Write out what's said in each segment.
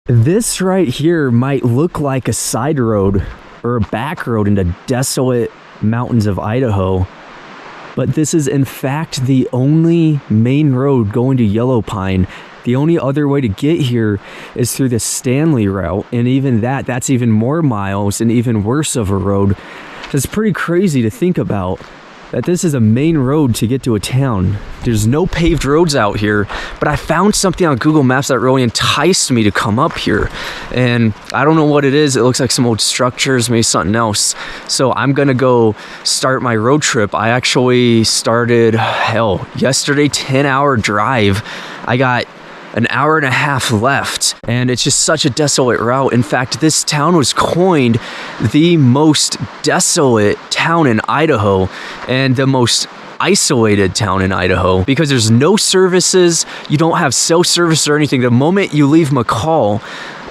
This right here might look like a side road or a back road in the desolate mountains of Idaho, but this is in fact the only main road going to Yellow Pine. The only other way to get here is through the Stanley route, and even that's even more miles and even worse of a road. It's pretty crazy to think about that this is a main road to get to a town. There's no paved roads out here, but I found something on Google Maps that really enticed me to come up here. And I don't know what it is. It looks like some old structures, maybe something else. So I'm gonna go start my road trip. I actually started, yesterday, 10-hour drive. I got an hour and a half left, and it's just such a desolate route. In fact, this town was coined the most desolate town in Idaho and the most isolated town in Idaho because there's no services. You don't have cell service or anything. The moment you leave McCall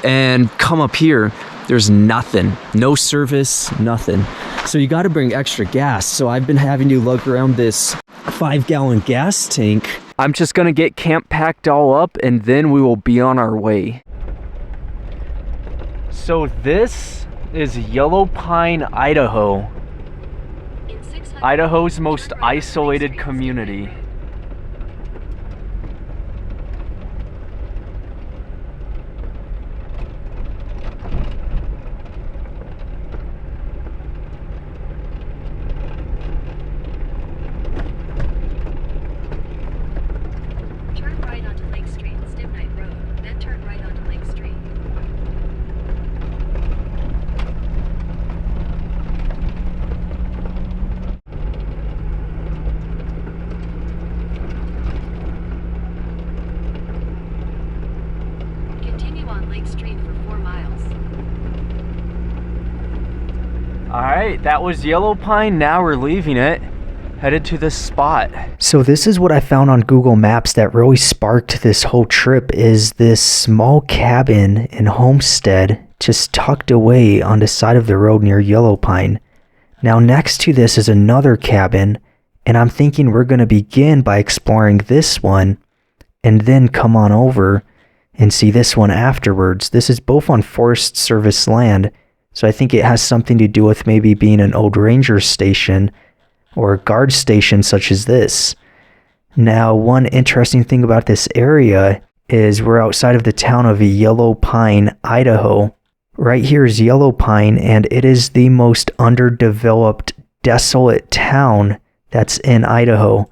and come up here, there's nothing, no service, nothing. So you got to bring extra gas. So I've been having to lug around this 5-gallon gas tank. I'm just gonna get camp packed all up and then we will be on our way. So this is Yellow Pine, Idaho. Idaho's most isolated community. Alright, that was Yellow Pine. Now we're leaving it, headed to this spot. So this is what I found on Google Maps that really sparked this whole trip, is this small cabin and homestead just tucked away on the side of the road near Yellow Pine. Now next to this is another cabin, and I'm thinking we're going to begin by exploring this one and then come on over and see this one afterwards. This is both on Forest Service land, so I think it has something to do with maybe being an old ranger station or a guard station such as this. Now, one interesting thing about this area is we're outside of the town of Yellow Pine, Idaho. Right here is Yellow Pine, and it is the most underdeveloped, desolate town that's in Idaho.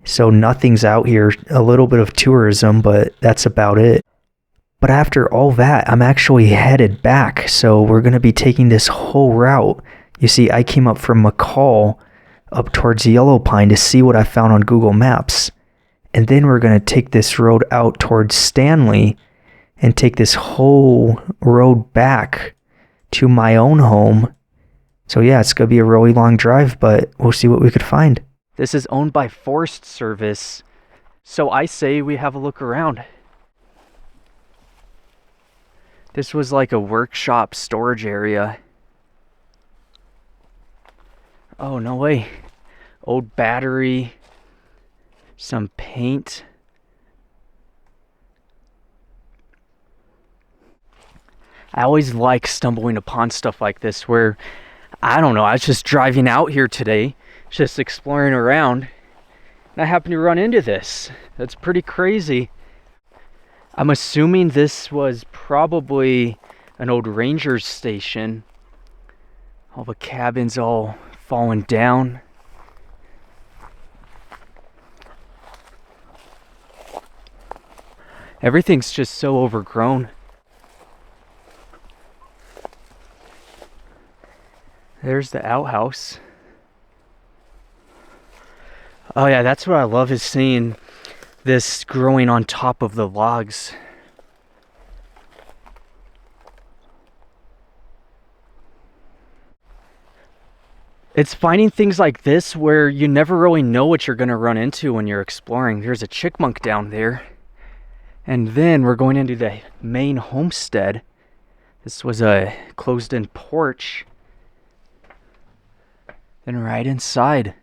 So nothing's out here, a little bit of tourism, but that's about it. But after all that, I'm actually headed back, so we're going to be taking this whole route. You see, I came up from McCall up towards Yellow Pine to see what I found on Google Maps. And then we're going to take this road out towards Stanley and take this whole road back to my own home. So yeah, it's going to be a really long drive, but we'll see what we could find. This is owned by Forest Service, so I say we have a look around. This was like a workshop storage area. Oh, no way. Old battery, some paint. I always like stumbling upon stuff like this where, I don't know, I was just driving out here today, just exploring around, and I happened to run into this. That's pretty crazy. I'm assuming this was probably an old ranger's station. All the cabins all fallen down. Everything's just so overgrown. There's the outhouse. Oh yeah, that's what I love, is seeing this growing on top of the logs. It's finding things like this where you never really know what you're going to run into when you're exploring. There's a chickmunk down there. And then we're going into the main homestead. This was a closed-in porch. Then right inside.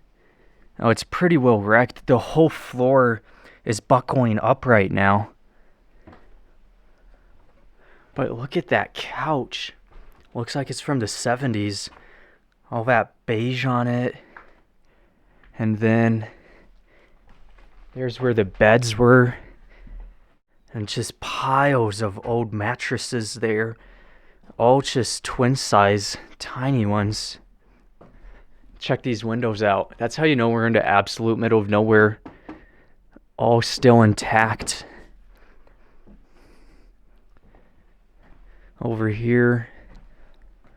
Oh, it's pretty well wrecked. The whole floor is buckling up right now. But look at that couch. Looks like it's from the 70s. All that beige on it. And then there's where the beds were. And just piles of old mattresses there. All just twin size, tiny ones. Check these windows out. That's how you know we're in the absolute middle of nowhere. All still intact. Over here.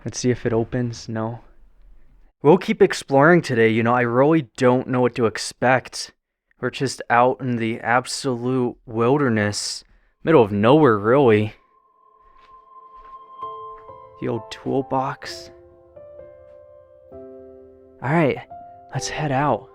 Let's see if it opens. No. We'll keep exploring today. You know, I really don't know what to expect. We're just out in the absolute wilderness. Middle of nowhere, really. The old toolbox. Alright, let's head out.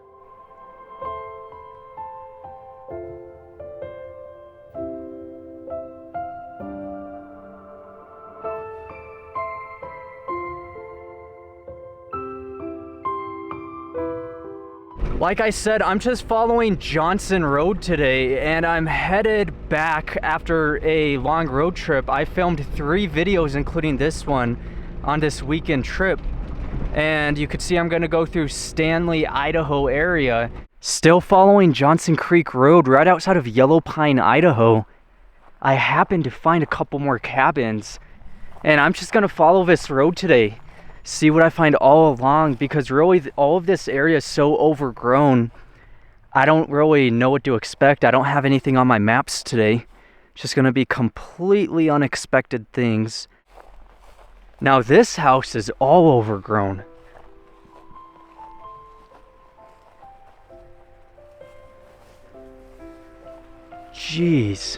Like I said, I'm just following Johnson Road today, and I'm headed back after a long road trip. I filmed 3 videos, including this one, on this weekend trip. And you could see I'm gonna go through Stanley, Idaho area. Still following Johnson Creek Road right outside of Yellow Pine, Idaho. I happened to find a couple more cabins, and I'm just gonna follow this road today. See what I find all along, because really all of this area is so overgrown. I don't really know what to expect. I don't have anything on my maps today. It's just gonna be completely unexpected things. Now this house is all overgrown. Jeez.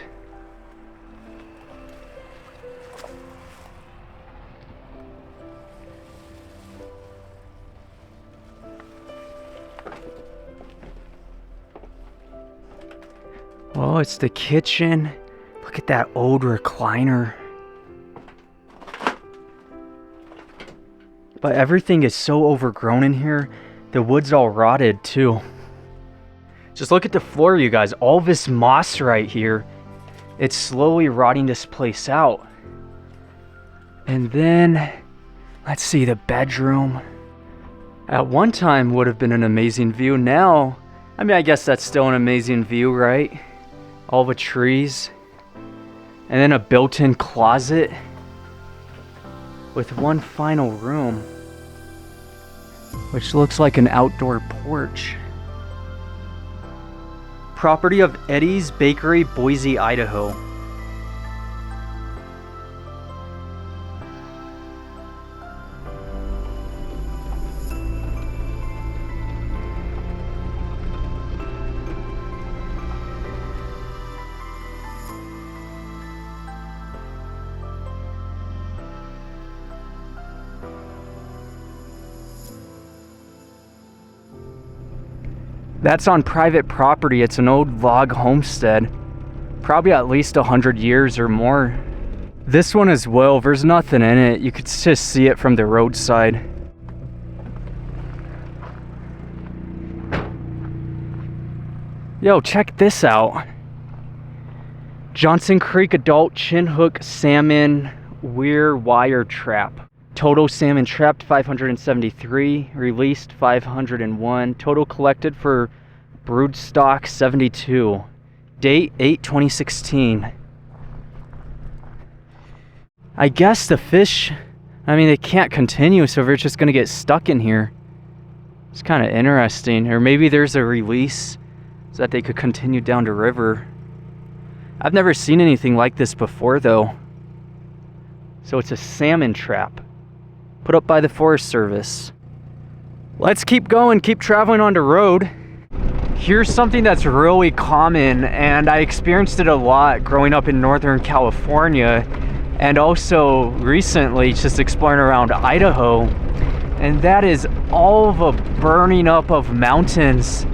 Oh, it's the kitchen. Look at that old recliner. But everything is so overgrown in here. The wood's all rotted too. Just look at the floor, you guys. All this moss right here. It's slowly rotting this place out. And then, let's see, the bedroom. At one time would have been an amazing view. Now, I mean, I guess that's still an amazing view, right? All the trees. And then a built-in closet with one final room, which looks like an outdoor porch. Property of Eddie's Bakery, Boise, Idaho. That's on private property. It's an old log homestead. Probably at least 100 years or more. This one as well, there's nothing in it. You could just see it from the roadside. Yo, check this out. Johnson Creek adult chin hook salmon weir wire trap. Total salmon trapped 573, released 501, total collected for brood stock 72. Date 8/2016. I guess the fish, I mean, they can't continue, so they're just gonna get stuck in here. It's kind of interesting. Or maybe there's a release so that they could continue down the river. I've never seen anything like this before though. So it's a salmon trap put up by the Forest Service. Let's keep going, keep traveling on the road. Here's something that's really common, and I experienced it a lot growing up in Northern California, and also recently just exploring around Idaho, and that is all the burning up of mountains.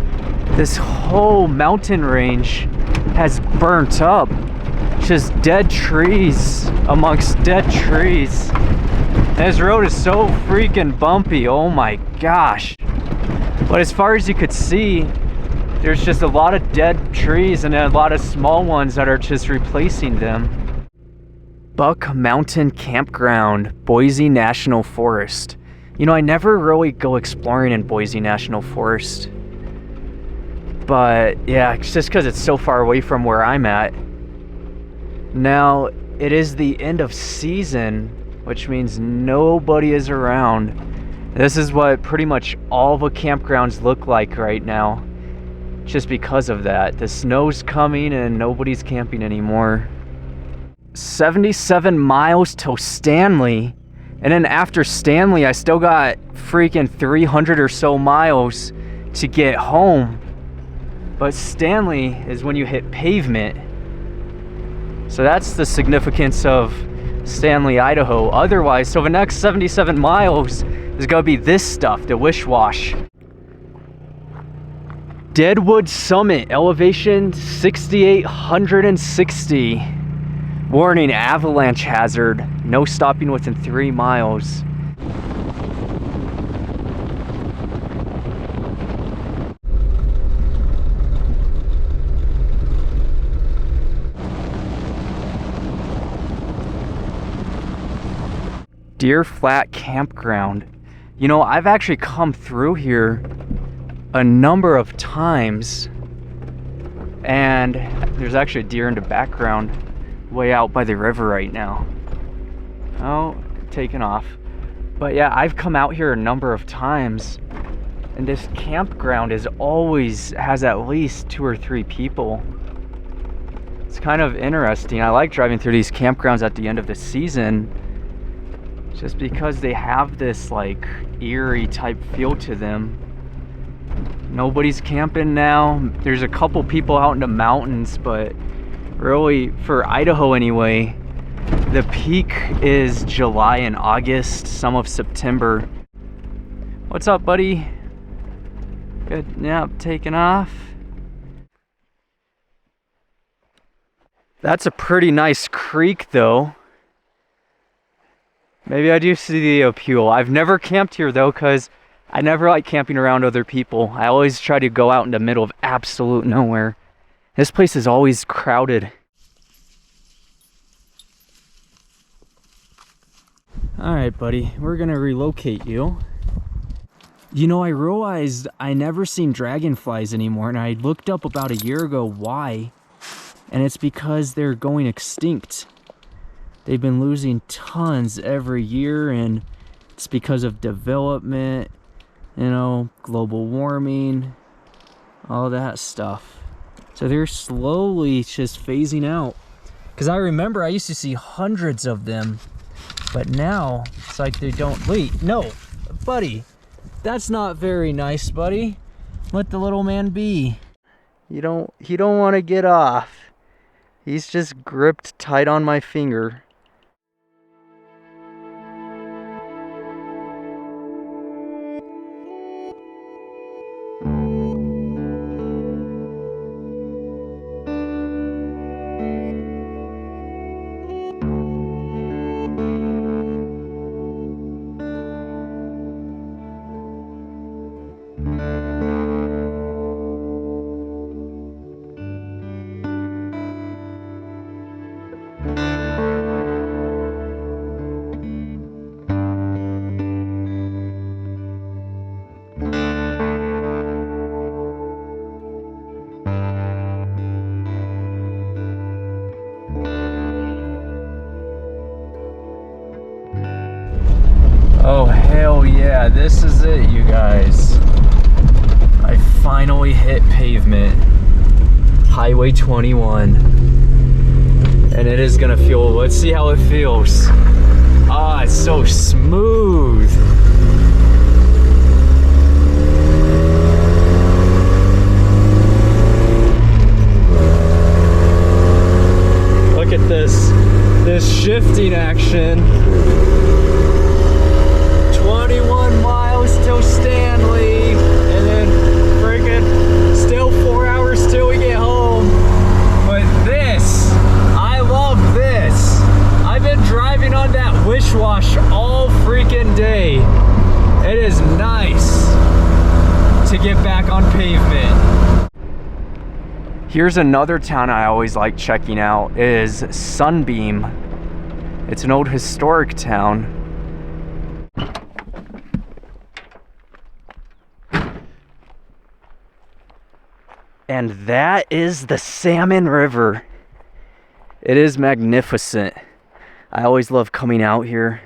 This whole mountain range has burnt up. Just dead trees amongst dead trees. This road is so freaking bumpy, oh my gosh. But as far as you could see, there's just a lot of dead trees and a lot of small ones that are just replacing them. Buck Mountain Campground, Boise National Forest. You know, I never really go exploring in Boise National Forest. But yeah, it's just because it's so far away from where I'm at. Now, it is the end of season, which means nobody is around. This is what pretty much all the campgrounds look like right now. Just because of that. The snow's coming and nobody's camping anymore. 77 miles till Stanley. And then after Stanley, I still got freaking 300 or so miles to get home. But Stanley is when you hit pavement. So that's the significance of Stanley, Idaho. Otherwise, so the next 77 miles is gonna be this stuff, the wish-wash. Deadwood Summit, elevation 6,860. Warning, avalanche hazard. No stopping within 3 miles. Deer Flat Campground. You know, I've actually come through here a number of times, and there's actually a deer in the background way out by the river right now. Oh, taken off. But yeah, I've come out here a number of times, and this campground is always has at least 2 or 3 people. It's kind of interesting. I like driving through these campgrounds at the end of the season just because they have this like eerie type feel to them. Nobody's camping now. There's a couple people out in the mountains, but really, for Idaho anyway, the peak is July and August, some of September. What's up, buddy? Good, yeah, taking off. That's a pretty nice creek, though. Maybe I do see the appeal. I've never camped here, though, because I never like camping around other people. I always try to go out in the middle of absolute nowhere. This place is always crowded. All right, buddy, we're gonna relocate you. You know, I realized I never seen dragonflies anymore, and I looked up about a year ago why, and it's because they're going extinct. They've been losing tons every year, and it's because of development, you know, global warming, all that stuff. So they're slowly just phasing out. Because I remember I used to see hundreds of them, but now it's like they don't. Wait, no, buddy, that's not very nice, buddy. Let the little man be. He don't want to get off. He's just gripped tight on my finger. Oh, hell yeah, this is it, you guys. I finally hit pavement. Highway 21. And it is gonna feel, let's see how it feels. Ah, it's so smooth. Look at this shifting action. 21 miles till Stanley, and then freaking still 4 hours till we get home. But this, I love this. I've been driving on that wish-wash all freaking day. It is nice to get back on pavement. Here's another town I always like checking out, is Sunbeam. It's an old historic town. And that is the Salmon River. It is magnificent. I always love coming out here.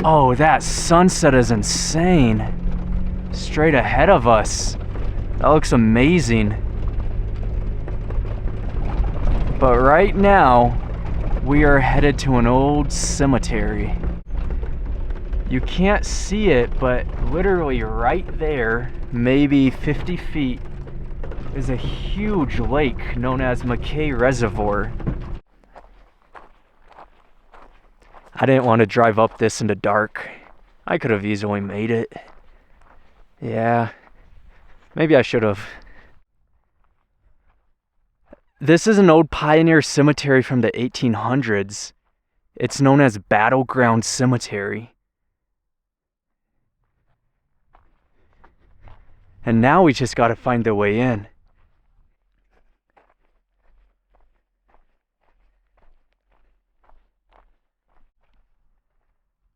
Oh, that sunset is insane. Straight ahead of us. That looks amazing. But right now, we are headed to an old cemetery. You can't see it, but literally right there, maybe 50 feet, is a huge lake known as McKay Reservoir. I didn't want to drive up this in the dark. I could have easily made it. Yeah, maybe I should have. This is an old pioneer cemetery from the 1800s. It's known as Battleground Cemetery. And now we just gotta find the way in.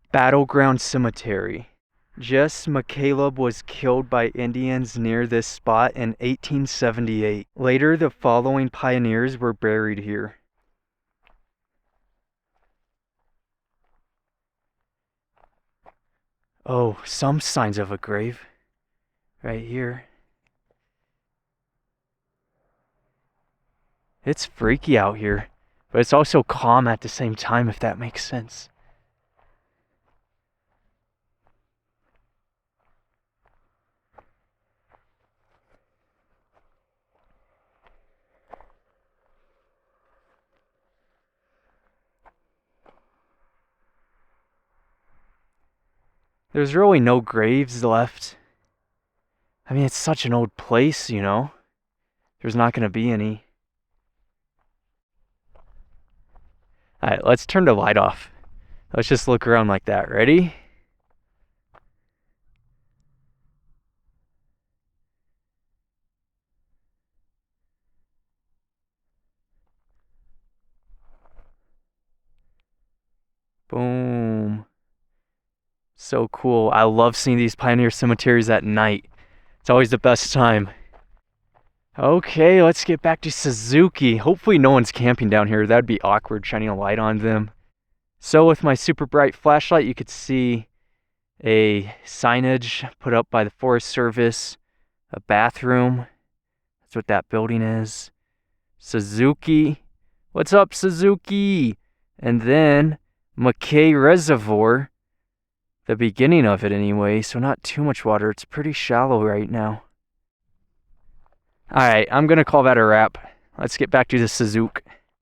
Battleground Cemetery. Jess McCaleb was killed by Indians near this spot in 1878. Later, the following pioneers were buried here. Oh, some signs of a grave. Right here. It's freaky out here, but it's also calm at the same time, if that makes sense. There's really no graves left. I mean, it's such an old place, you know? There's not gonna be any. Alright, let's turn the light off. Let's just look around like that. Ready? Boom. So cool. I love seeing these pioneer cemeteries at night. It's always the best time. Okay, let's get back to Suzuki. Hopefully no one's camping down here. That'd be awkward shining a light on them. So with my super bright flashlight, you could see a signage put up by the Forest Service, a bathroom. That's what that building is. Suzuki. What's up, Suzuki? And then McKay Reservoir. The beginning of it anyway, so not too much water. It's pretty shallow right now. Alright, I'm gonna call that a wrap. Let's get back to the Suzuki.